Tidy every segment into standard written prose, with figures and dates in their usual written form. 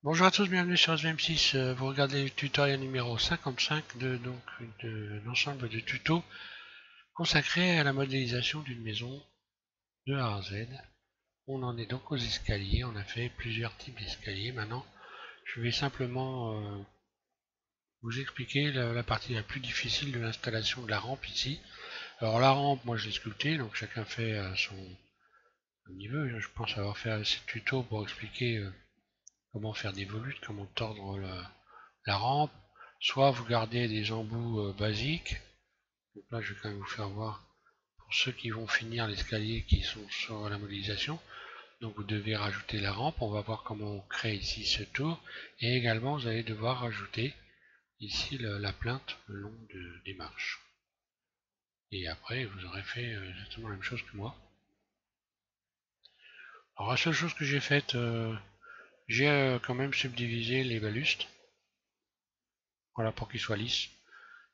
Bonjour à tous, bienvenue sur SVM6. Vous regardez le tutoriel numéro 55 de l'ensemble de tutos consacrés à la modélisation d'une maison de A à Z. On en est donc aux escaliers, on a fait plusieurs types d'escaliers. Maintenant, je vais simplement vous expliquer la partie la plus difficile de l'installation de la rampe ici. Alors la rampe, moi je l'ai sculptée, donc chacun fait à son niveau. Je pense avoir fait assez de tutos pour expliquer comment faire des volutes, comment tordre la rampe. Soit vous gardez des embouts basiques. Donc là, je vais quand même vous faire voir pour ceux qui vont finir l'escalier qui sont sur la modélisation. Donc vous devez rajouter la rampe. On va voir comment on crée ici ce tour. Et également, vous allez devoir rajouter ici la plainte le long des marches. Et après, vous aurez fait exactement la même chose que moi. Alors la seule chose que j'ai faite, j'ai quand même subdivisé les balustres. Voilà, pour qu'ils soient lisses.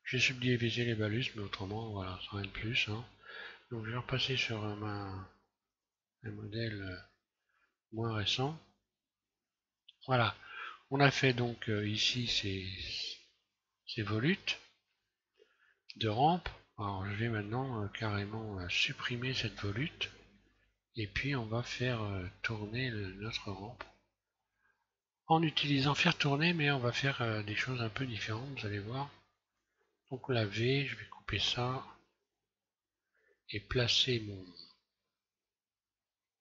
J'ai subdivisé les balustres, mais autrement, voilà, sans rien de plus. Hein. Donc je vais repasser sur un modèle moins récent. Voilà, on a fait donc ici ces volutes de rampe. Alors je vais maintenant carrément supprimer cette volute et puis on va faire tourner notre rampe en utilisant faire tourner, mais on va faire des choses un peu différentes, vous allez voir. Donc la V, je vais couper ça et placer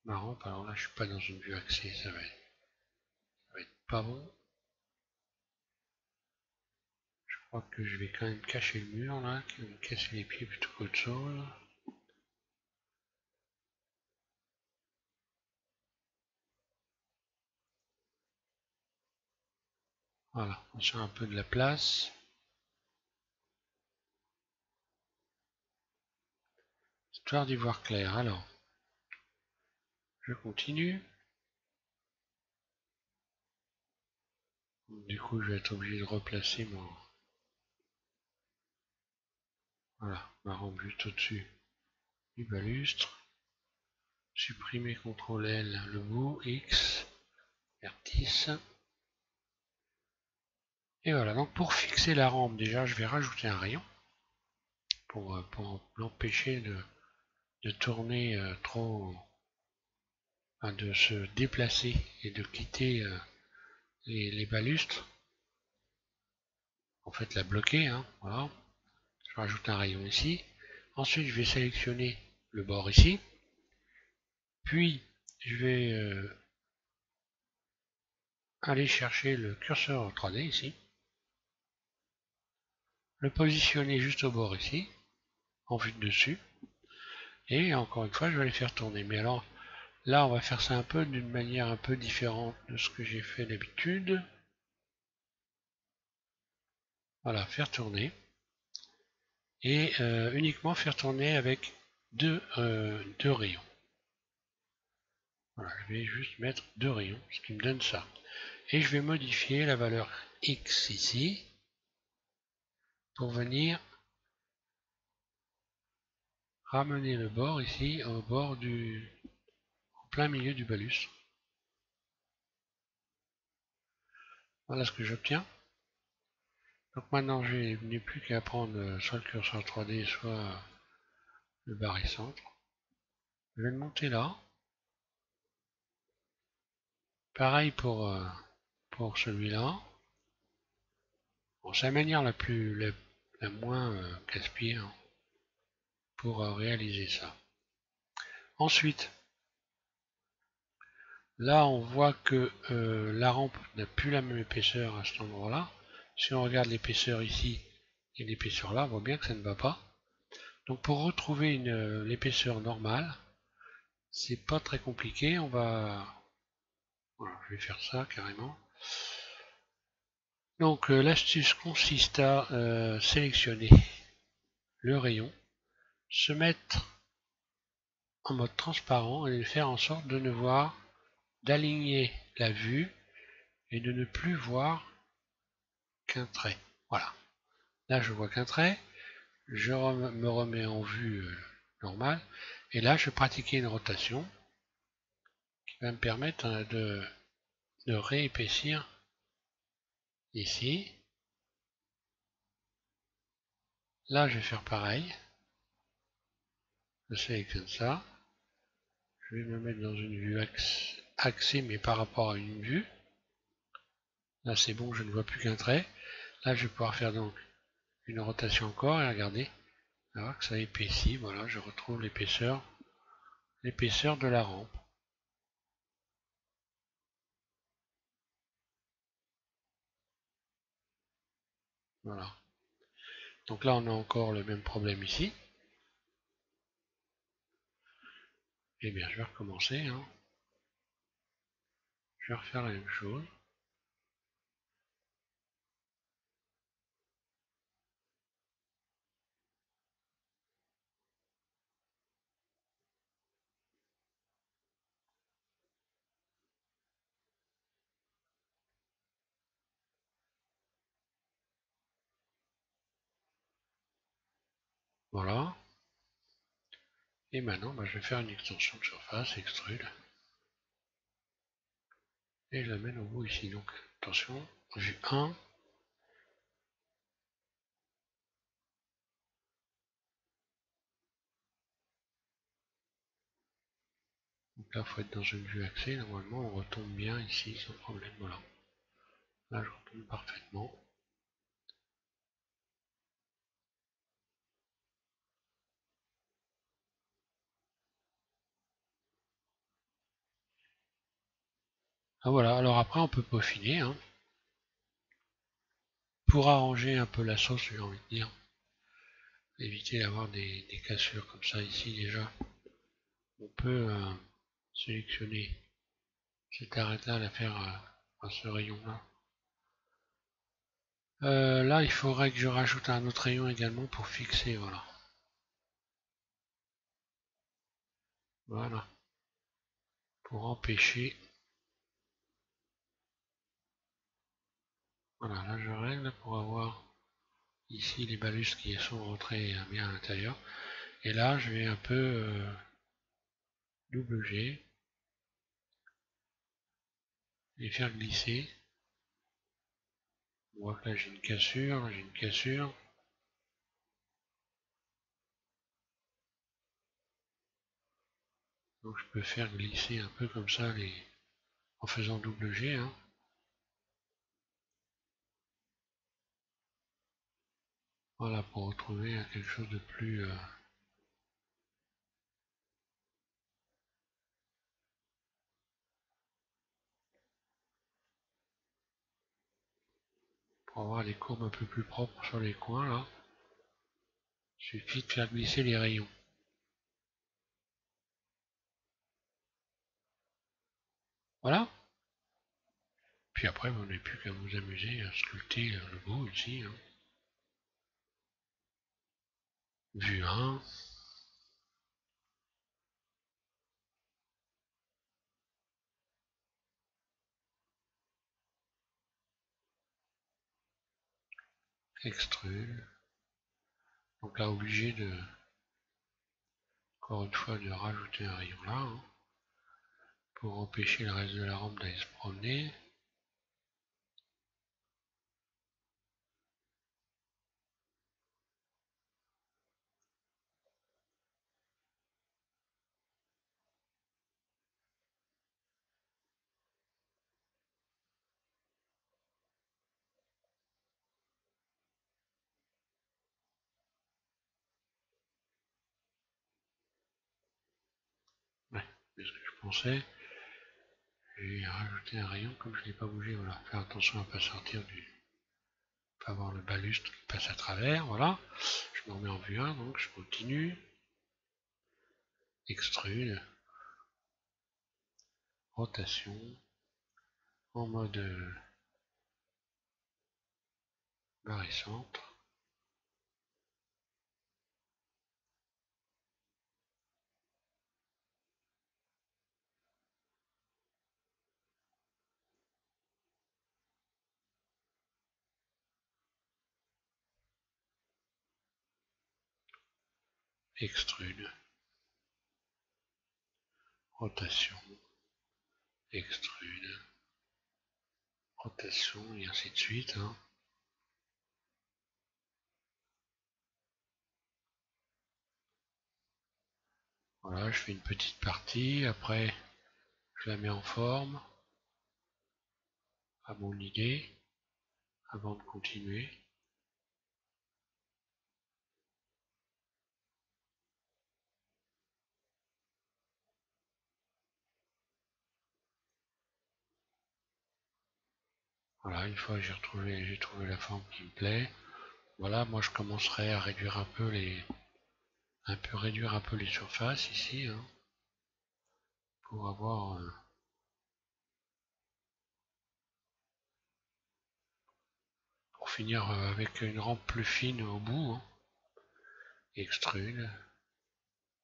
ma rampe. Alors là je suis pas dans une vue axée, ça va être pas bon. Je crois que je vais quand même cacher le mur là, qui va me casser les pieds plutôt qu'autre chose. Voilà, on sort un peu de la place, histoire d'y voir clair. Alors, je continue. Du coup, je vais être obligé de replacer ma rampe juste au-dessus du balustre. Supprimer CTRL L le bout, X, vertice. Et voilà, donc pour fixer la rampe, déjà, je vais rajouter un rayon pour l'empêcher de tourner trop, enfin, de se déplacer et de quitter les balustres. En fait, la bloquer, hein, voilà. Je rajoute un rayon ici. Ensuite, je vais sélectionner le bord ici. Puis, je vais aller chercher le curseur en 3D ici. Le positionner juste au bord ici, en vue de dessus. Et encore une fois, je vais les faire tourner. Mais alors, là, on va faire ça un peu d'une manière un peu différente de ce que j'ai fait d'habitude. Voilà, faire tourner. Et uniquement faire tourner avec deux rayons. Voilà, je vais juste mettre deux rayons, ce qui me donne ça. Et je vais modifier la valeur X ici pour venir ramener le bord ici au plein milieu du balustre. Voilà ce que j'obtiens. Donc maintenant je n'ai plus qu'à prendre soit le curseur 3D soit le barycentre. Je vais le monter là. Pareil pour celui-là. Bon, c'est la manière la moins casse-pied hein, pour réaliser ça. Ensuite, là on voit que la rampe n'a plus la même épaisseur à cet endroit-là. Si on regarde l'épaisseur ici et l'épaisseur là, on voit bien que ça ne va pas. Donc pour retrouver l'épaisseur normale, c'est pas très compliqué. Voilà, je vais faire ça carrément. Donc l'astuce consiste à sélectionner le rayon, se mettre en mode transparent et faire en sorte de ne voir, d'aligner la vue et de ne plus voir qu'un trait. Voilà. Là je vois qu'un trait. Je me remets en vue normale. Et là, je vais pratiquer une rotation qui va me permettre de réépaissir ici. Là, je vais faire pareil. Je sélectionne ça. Je vais me mettre dans une vue axée, mais par rapport à une vue. Là, c'est bon, je ne vois plus qu'un trait. Là, je vais pouvoir faire donc une rotation encore et regardez. On va voir que ça épaissit. Voilà, je retrouve l'épaisseur de la rampe. Voilà. Donc là, on a encore le même problème ici. Eh bien, je vais recommencer. Hein. Je vais refaire la même chose. Voilà. Et maintenant, je vais faire une extension de surface, extrude. Et je l'amène au bout ici. Donc, attention, vue 1. Donc là, il faut être dans une vue axée. Normalement, on retombe bien ici sans problème. Voilà. Là, je retombe parfaitement. Ah voilà, alors après, on peut peaufiner. Hein. Pour arranger un peu la sauce, j'ai envie de dire. Éviter d'avoir des cassures comme ça ici déjà. On peut sélectionner cette arête-là, la faire à ce rayon-là. Là, il faudrait que je rajoute un autre rayon également pour fixer, voilà. Voilà. Pour empêcher. Voilà, là je règle pour avoir ici les balustres qui sont rentrés bien à l'intérieur. Et là, je vais un peu double G et faire glisser. On voit que là j'ai une cassure, là j'ai une cassure. Donc je peux faire glisser un peu comme ça en faisant double G. Hein. Voilà, pour retrouver quelque chose de plus... pour avoir les courbes un peu plus propres sur les coins là. Il suffit de faire glisser les rayons. Voilà. Puis après, vous n'avez plus qu'à vous amuser à sculpter le bout ici. Hein. Vue 1. Extrude. Donc là, obligé de, encore une fois, de rajouter un rayon là, hein, pour empêcher le reste de la rampe d'aller se promener. Ouais, c'est ce que je pensais. J'ai rajouté un rayon comme je ne l'ai pas bougé. Voilà, faire attention à ne pas sortir du... pas avoir le balustre qui passe à travers. Voilà, je me remets en vue 1, donc je continue. Extrude. Rotation. En mode barycentre. Extrude. Rotation. Extrude. rotation et ainsi de suite. Hein. Voilà, je fais une petite partie, après je la mets en forme, à mon idée, avant de continuer. Voilà, une fois que j'ai trouvé la forme qui me plaît, voilà, moi je commencerai à réduire réduire un peu les surfaces ici, hein, pour avoir pour finir avec une rampe plus fine au bout. Hein. Extrude,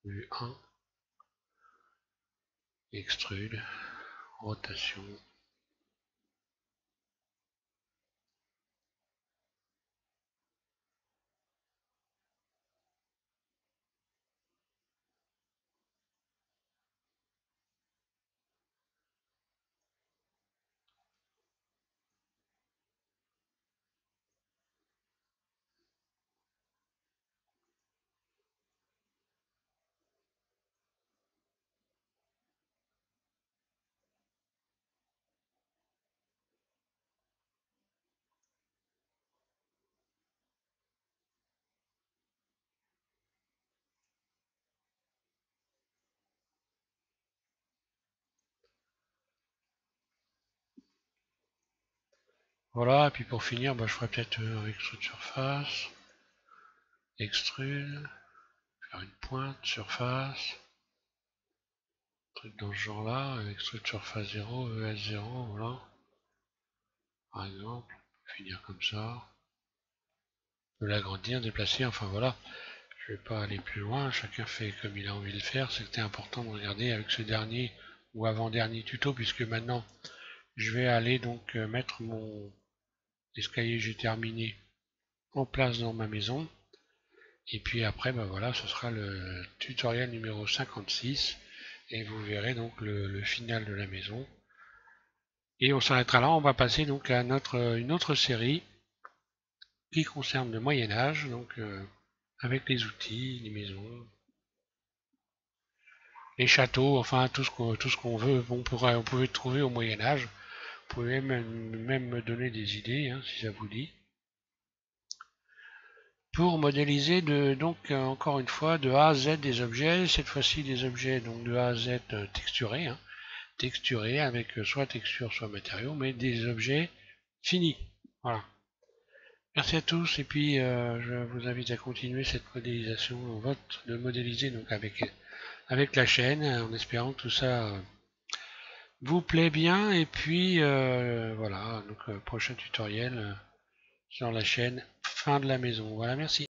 vue 1, extrude, rotation. Voilà, et puis pour finir, bah, je ferai peut-être extrude surface, extrude, faire une pointe, surface, truc dans ce genre-là, extrude surface 0, ES0, voilà. Par exemple, finir comme ça. Je peux l'agrandir, déplacer, enfin voilà. Je vais pas aller plus loin, chacun fait comme il a envie de le faire. C'était important de regarder avec ce dernier ou avant-dernier tuto, puisque maintenant je vais aller donc mettre mon escalier que j'ai terminé en place dans ma maison. Et puis après, bah voilà, ce sera le tutoriel numéro 56 et vous verrez donc le final de la maison. Et on s'arrêtera là, on va passer donc à une autre série qui concerne le Moyen-Âge, donc avec les outils, les maisons, les châteaux, enfin tout ce qu'on veut, on pouvait trouver au Moyen-Âge. Vous pouvez même me donner des idées, hein, si ça vous dit. Pour modéliser donc encore une fois de A à Z des objets, cette fois-ci des objets donc de A à Z texturés, hein, texturés avec soit texture soit matériaux, mais des objets finis. Voilà. Merci à tous et puis je vous invite à continuer cette modélisation, de modéliser donc avec la chaîne, en espérant que tout ça vous plaît bien et puis voilà, donc prochain tutoriel sur la chaîne fin de la maison. Voilà, merci.